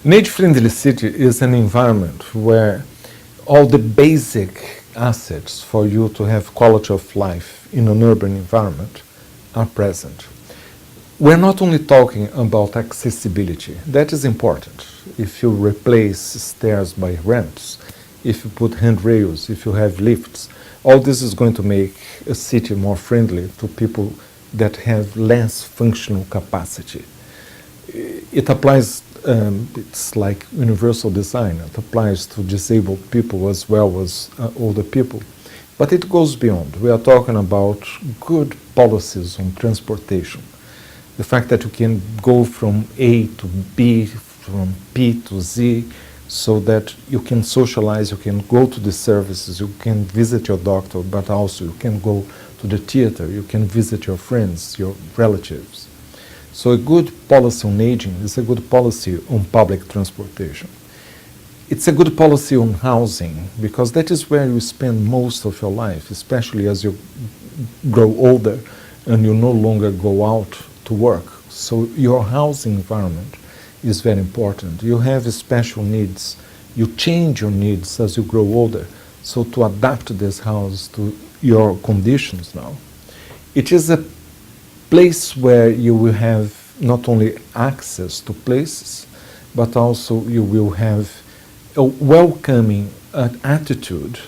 An age-friendly city is an environment where all the basic assets for you to have quality of life in an urban environment are present. We're not only talking about accessibility, that is important. If you replace stairs by ramps, if you put handrails, if you have lifts, all this is going to make a city more friendly to people that have less functional capacity. It applies, it's like universal design, it applies to disabled people as well as older people. But it goes beyond. We are talking about good policies on transportation. The fact that you can go from A to B, from P to Z, so that you can socialize, you can go to the services, you can visit your doctor, but also you can go to the theater, you can visit your friends, your relatives. So a good policy on aging is a good policy on public transportation. It's a good policy on housing, because that is where you spend most of your life, especially as you grow older and you no longer go out to work. So your housing environment is very important. You have special needs. You change your needs as you grow older. So to adapt this house to your conditions now. It is a place where you will have not only access to places, but also you will have a welcoming attitude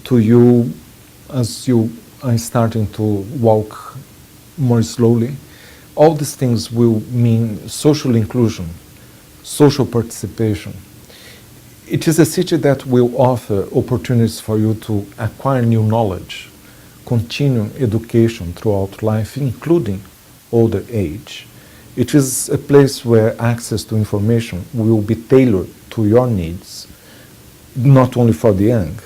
to you as you are starting to walk more slowly. All these things will mean social inclusion, social participation. It is a city that will offer opportunities for you to acquire new knowledge, continue education throughout life, including older age. It is a place where access to information will be tailored to your needs, not only for the young.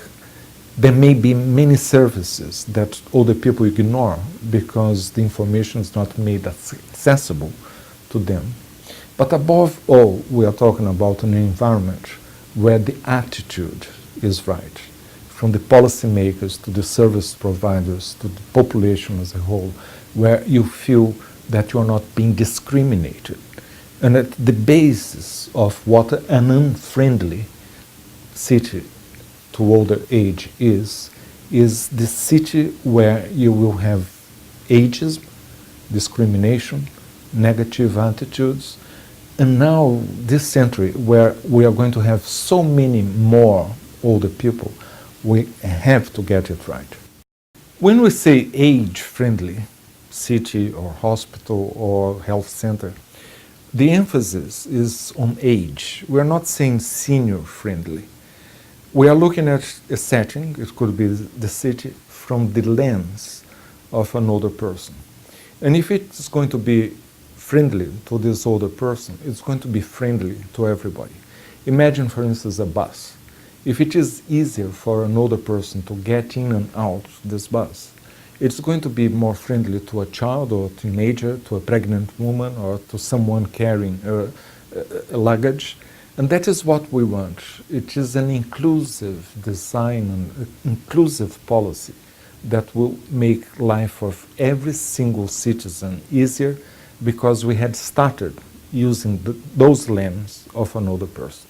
There may be many services that older people ignore because the information is not made accessible to them. But above all, we are talking about an environment where the attitude is right, from the policymakers to the service providers to the population as a whole, where you feel that you are not being discriminated. And at the basis of what an unfriendly city to older age is the city where you will have ageism, discrimination, negative attitudes, and now this century where we are going to have so many more older people, we have to get it right. When we say age-friendly city or hospital or health center, the emphasis is on age. We're not saying senior-friendly. We are looking at a setting, it could be the city, from the lens of an older person. And if it's going to be friendly to this older person, it's going to be friendly to everybody. Imagine, for instance, a bus. If it is easier for an older person to get in and out this bus, it's going to be more friendly to a child or a teenager, to a pregnant woman, or to someone carrying a luggage. And that is what we want. It is an inclusive design and inclusive policy that will make life of every single citizen easier, because we had started using those lens of an older person.